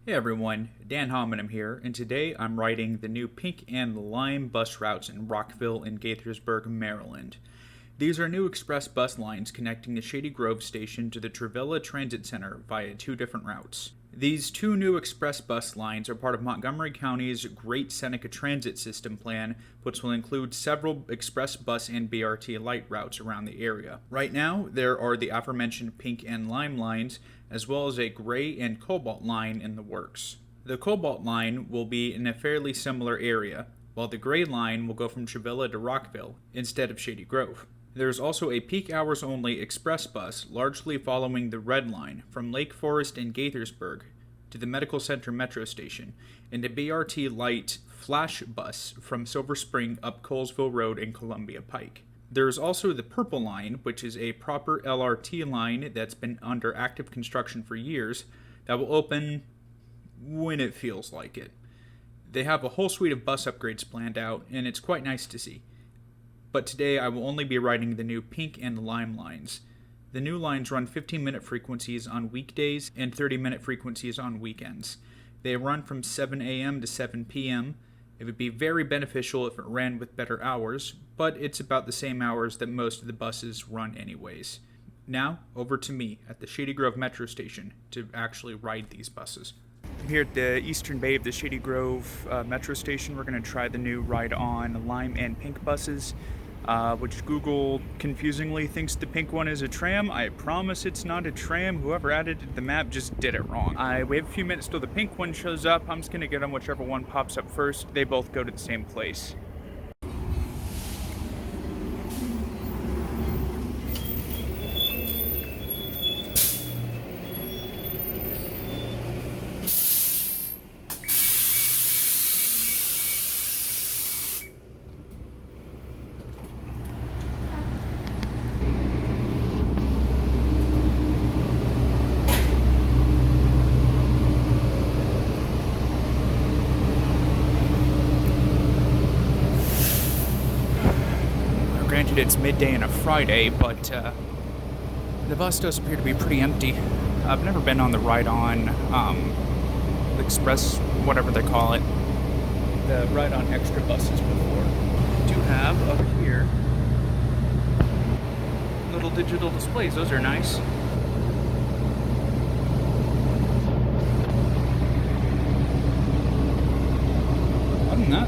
Hey everyone, Dan Hominem here, and today I'm riding the new pink and lime bus routes in Rockville and Gaithersburg, Maryland. These are new express bus lines connecting the Shady Grove station to the Travilla Transit Center via two different routes. These two new express bus lines are part of Montgomery County's Great Seneca Transit System plan, which will include several express bus and BRT light routes around the area. Right now, there are the aforementioned pink and lime lines, as well as a gray and cobalt line in the works. The cobalt line will be in a fairly similar area, while the gray line will go from Travilla to Rockville instead of Shady Grove. There is also a peak hours only express bus, largely following the red line, from Lake Forest and Gaithersburg to the Medical Center Metro Station, and a BRT light flash bus from Silver Spring up Colesville Road and Columbia Pike. There is also the purple line, which is a proper LRT line that's been under active construction for years, that will open when it feels like it. They have a whole suite of bus upgrades planned out, and it's quite nice to see. But today I will only be riding the new pink and lime lines. The new lines run 15-minute frequencies on weekdays and 30-minute frequencies on weekends. They run from 7 a.m. to 7 p.m. It would be very beneficial if it ran with better hours, but it's about the same hours that most of the buses run anyways. Now, over to me at the Shady Grove Metro Station to actually ride these buses. Here at the eastern bay of the Shady Grove Metro Station, we're going to try the new RideOn lime and pink buses, which Google confusingly thinks the pink one is a tram. I promise it's not a tram. Whoever added it to the map just did it wrong. We have a few minutes till the pink one shows up. I'm just going to get on whichever one pops up first. They both go to the same place. Granted, it's midday on a Friday, but the bus does appear to be pretty empty. I've never been on the RideOn Express, whatever they call it, the RideOn Extra buses before. I do have up here little digital displays. Those are nice.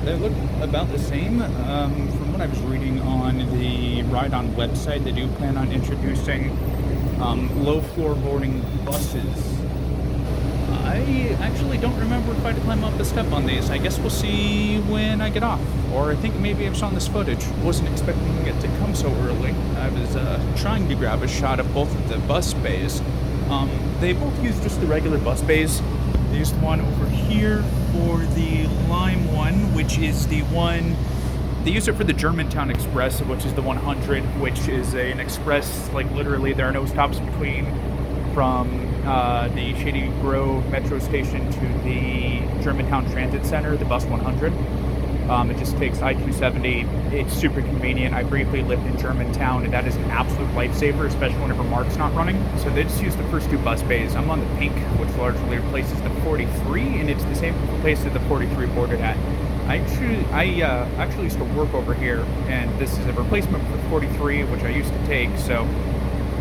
They look about the same. From what I was reading on the RideOn website, they do plan on introducing low floorboarding buses. I actually don't remember if I had to climb up the step on these. I guess we'll see when I get off. Or I think maybe I've shown this footage. Wasn't expecting it to come so early. I was trying to grab a shot of both of the bus bays. They both use just the regular bus bays. They used one over here for the lime one, which is the one, they use it for the Germantown Express, which is the 100, which is an express, like literally there are no stops between from the Shady Grove Metro Station to the Germantown Transit Center, the bus 100. It just takes I-270. It's super convenient. I briefly lived in Germantown, and that is an absolute lifesaver, especially whenever Mark's not running. So they just use the first two bus bays. I'm on the pink, which largely replaces the 43, and it's the same place that the 43 boarded at. I actually used to work over here, and this is a replacement for the 43, which I used to take, so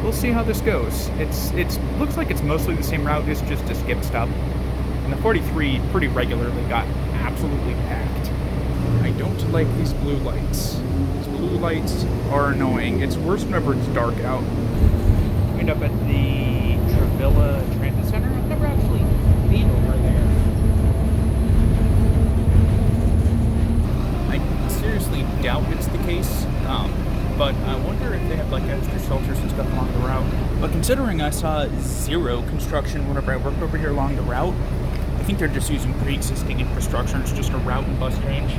we'll see how this goes. It looks like it's mostly the same route, it's just a skip stop. And the 43 pretty regularly got absolutely packed. I don't like these blue lights. These blue lights are annoying. It's worse whenever it's dark out. We end up at the Travilla Transit Center. I've never actually been over there. I seriously doubt it's the case, but I wonder if they have like extra shelters and stuff along the route. But considering I saw zero construction whenever I worked over here along the route, I think they're just using pre-existing infrastructure. It's just a route and bus change.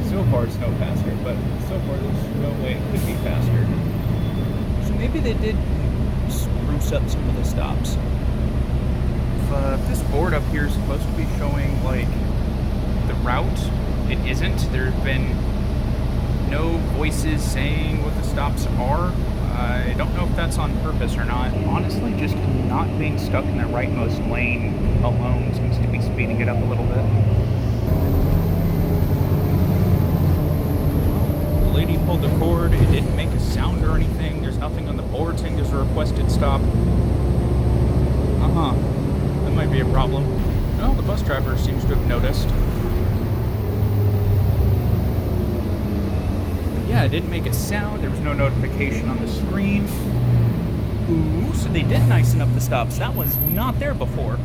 So far it's no faster, but so far there's no way it could be faster. So maybe they did spruce up some of the stops. If this board up here is supposed to be showing like the route, it isn't. There have been no voices saying what the stops are. I don't know if that's on purpose or not. Honestly, just not being stuck in the rightmost lane alone seems to be speeding it up a little bit. The lady pulled the cord. It didn't make a sound or anything. There's nothing on the board saying there's a requested stop. That might be a problem. Well, the bus driver seems to have noticed. But yeah, it didn't make a sound. There was no notification on the screen. Ooh, so they did nicen up the stops. That was not there before.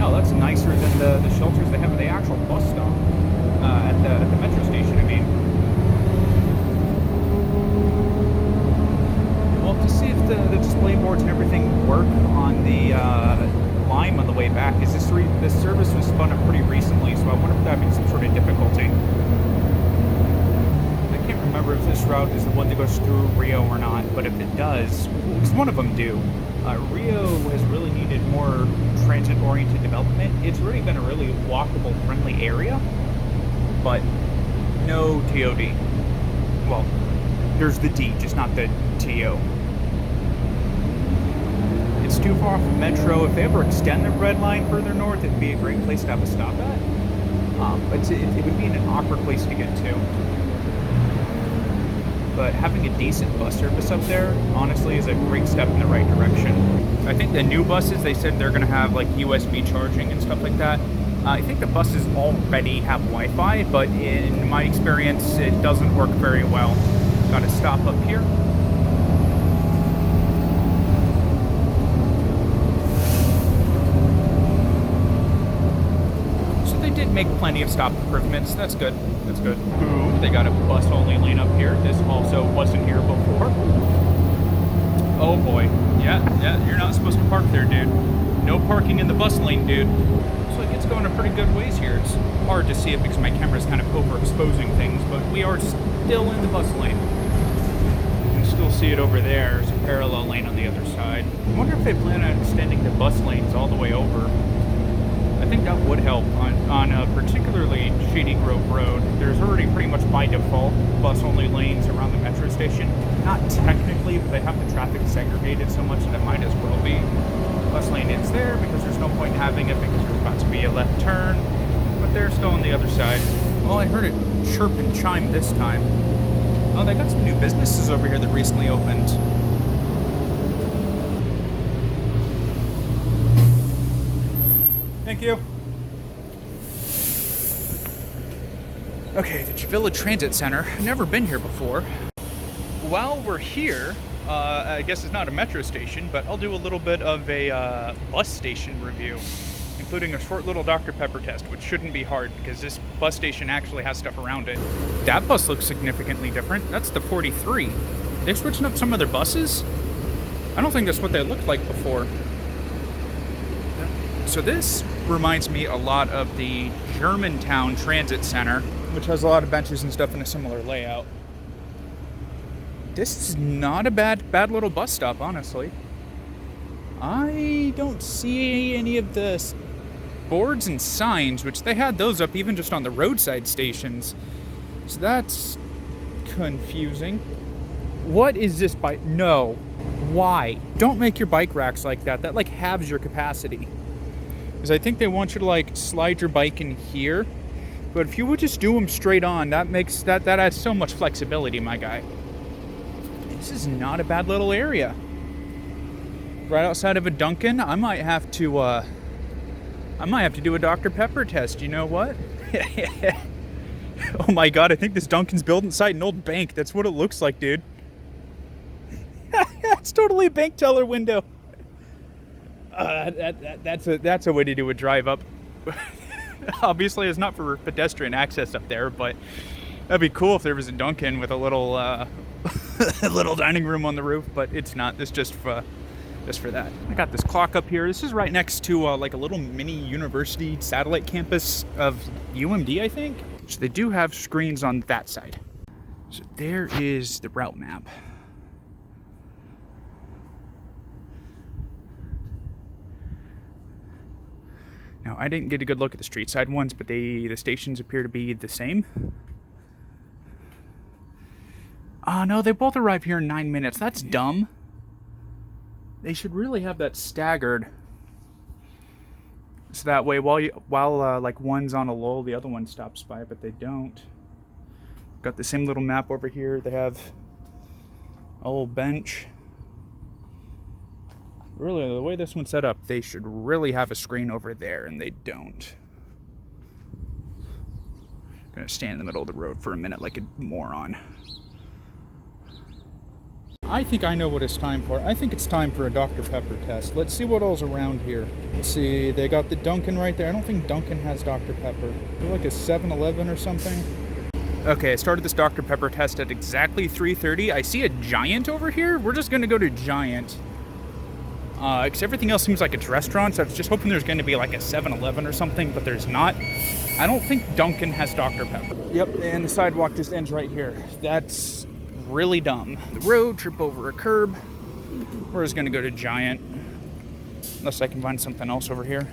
That's nicer than the shelters they have at the actual bus stop, at the metro station, I mean. Well, to see if the display boards and everything work on the Lime on the way back, is this service was spun up pretty recently, so I wonder if they're having some sort of difficulty. I can't remember if this route is the one that goes through Rio or not, but if it does, because one of them do. Rio has really needed more transit-oriented development. It's really been a really walkable, friendly area, but no TOD. Well, there's the D, just not the TO. It's too far from Metro. If they ever extend the red line further north, it'd be a great place to have a stop at. But it would be in an awkward place to get to. But having a decent bus service up there, honestly, is a great step in the right direction. I think the new buses, they said they're going to have like USB charging and stuff like that. I think the buses already have Wi-Fi, but in my experience, it doesn't work very well. Got to stop up here. So they did make plenty of stop improvements. That's good. That's good. Ooh, they got a bus-only lane up here. This also wasn't here before. Oh boy. Yeah, you're not supposed to park there, dude. No parking in the bus lane, dude. Looks like it's going a pretty good ways here. It's hard to see it because my camera's kind of overexposing things, but we are still in the bus lane. You can still see it over there. There's a parallel lane on the other side. I wonder if they plan on extending the bus lanes all the way over. I think that would help on a particularly Shady Grove Road. There's already pretty much by default bus-only lanes around the metro station. Not technically, but they have the traffic segregated so much that it might as well be. Bus lane is there because there's no point in having it because there's about to be a left turn, but they're still on the other side. Well, I heard it chirp and chime this time. Oh, they got some new businesses over here that recently opened. Thank you. Okay, the Javilla Transit Center. I've never been here before. While we're here, I guess it's not a metro station, but I'll do a little bit of a bus station review, including a short little Dr. Pepper test, which shouldn't be hard because this bus station actually has stuff around it. That bus looks significantly different. That's the 43. They're switching up some of their buses? I don't think that's what they looked like before. So this reminds me a lot of the Germantown Transit Center, which has a lot of benches and stuff in a similar layout. This is not a bad little bus stop, honestly. I don't see any of the boards and signs, which they had those up even just on the roadside stations. So that's confusing. What is this bike? No. Why? Don't make your bike racks like that. That like halves your capacity. Because I think they want you to like slide your bike in here. But if you would just do them straight on, that adds so much flexibility, my guy. This is not a bad little area. Right outside of a Dunkin', I might have to do a Dr. Pepper test. You know what? Oh my god, I think this Dunkin's built inside an old bank. That's what it looks like, dude. It's totally a bank teller window. That's a way to do a drive up. Obviously, it's not for pedestrian access up there, but that'd be cool if there was a Dunkin' with a little a little dining room on the roof. But it's not. It's just for that. I got this clock up here. This is right next to like a little mini university satellite campus of UMD, I think. So they do have screens on that side. So there is the route map. Now, I didn't get a good look at the street side ones, but the stations appear to be the same. Oh, no, they both arrive here in 9 minutes. That's dumb. They should really have that staggered. So that way, while like one's on a lull, the other one stops by, but they don't. Got the same little map over here. They have a little bench. Really, the way this one's set up, they should really have a screen over there, and they don't. I'm gonna stand in the middle of the road for a minute like a moron. I think I know what it's time for. I think it's time for a Dr. Pepper test. Let's see what all's around here. Let's see, they got the Dunkin' right there. I don't think Dunkin' has Dr. Pepper. They're like a 7-Eleven or something. Okay, I started this Dr. Pepper test at exactly 3:30. I see a Giant over here. We're just gonna go to Giant. Because everything else seems like it's restaurants. So I was just hoping there's gonna be like a 7-Eleven or something, but there's not. I don't think Dunkin' has Dr. Pepper. Yep, and the sidewalk just ends right here. That's really dumb. The road, trip over a curb. We're just gonna go to Giant. Unless I can find something else over here.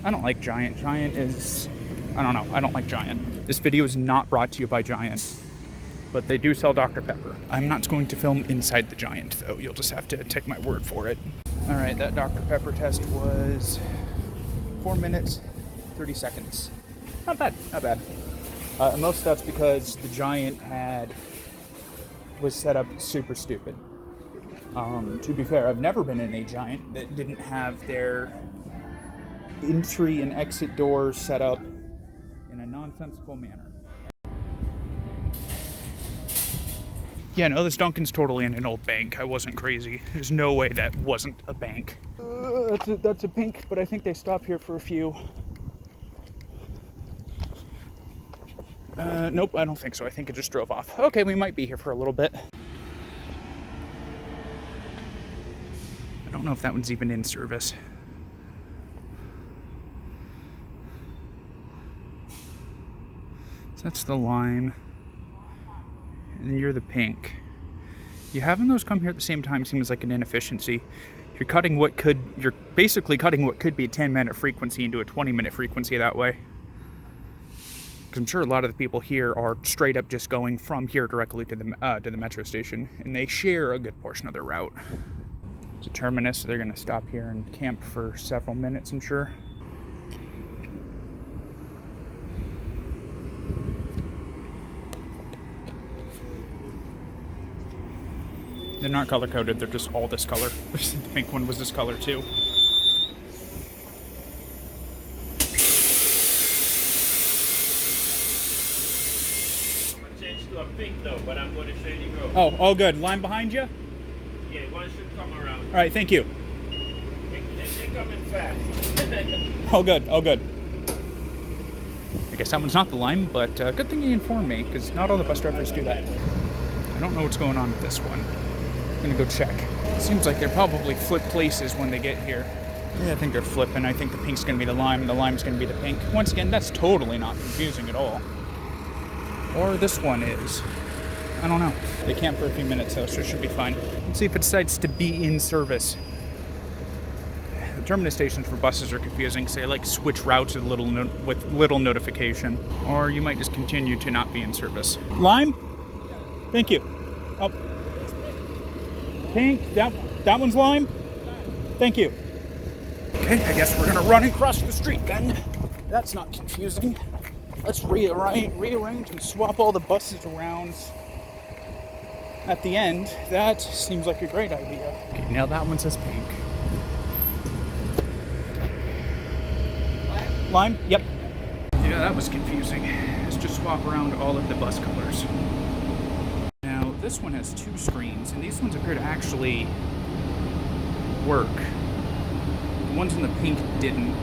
I don't like Giant. Giant is, I don't know, I don't like Giant. This video is not brought to you by Giant, but they do sell Dr. Pepper. I'm not going to film inside the Giant though. You'll just have to take my word for it. All right, that Dr. Pepper test was 4 minutes, 30 seconds. Not bad, not bad. Most of that's because the Giant was set up super stupid. To be fair, I've never been in a Giant that didn't have their entry and exit doors set up in a nonsensical manner. Yeah, no, this Dunkin's totally in an old bank. I wasn't crazy. There's no way that wasn't a bank. That's a pink, but I think they stop here for a few. Nope, I don't think so. I think it just drove off. Okay, we might be here for a little bit. I don't know if that one's even in service. So that's the lime. And you're the pink. You having those come here at the same time seems like an inefficiency. You're basically cutting what could be a 10-minute frequency into a 20-minute frequency that way. Because I'm sure a lot of the people here are straight up just going from here directly to the metro station, and they share a good portion of their route. It's a terminus, so they're going to stop here and camp for several minutes, I'm sure. They're not color-coded, they're just all this color. The pink one was this color too. A pink though, but I'm going to Shady Grove. Oh, all good. Line behind you? Yeah, one should come around. All right, thank you. They're coming fast. All good, all good. I guess that one's not the line, but good thing you informed me, because not all the bus drivers do that. I don't know what's going on with this one. I'm gonna go check. Seems like they're probably flip places when they get here. Yeah, I think they're flipping. I think the pink's gonna be the lime, and the lime's gonna be the pink. Once again, that's totally not confusing at all. Or this one is. I don't know. They camp for a few minutes though, so it should be fine. Let's see if it decides to be in service. The terminus stations for buses are confusing, so they like switch routes with little notification. Or you might just continue to not be in service. Lime? Thank you. Oh. Pink? That one's lime? Thank you. Okay, I guess we're gonna run and cross the street then. That's not confusing. Let's rearrange and swap all the buses around at the end. That seems like a great idea. Okay, now that one says pink. Lime? Yep. Yeah, that was confusing. Let's just swap around all of the bus colors. Now, this one has 2 screens, and these ones appear to actually work. The ones in the pink didn't.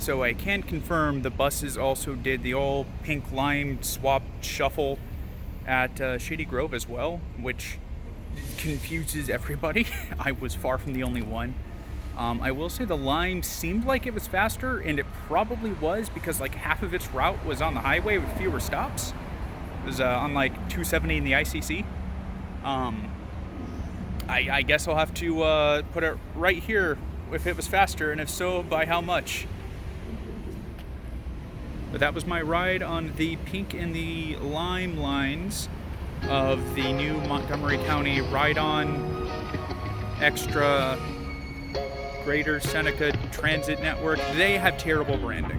So I can confirm the buses also did the all pink lime swap shuffle at Shady Grove as well, which confuses everybody. I was far from the only one. I will say the lime seemed like it was faster, and it probably was because like half of its route was on the highway with fewer stops. It was on like 270 in the ICC. I guess I'll have to put it right here if it was faster, and if so, by how much. But that was my ride on the pink and the lime lines of the new Montgomery County RideOn Extra Greater Seneca Transit Network. They have terrible branding.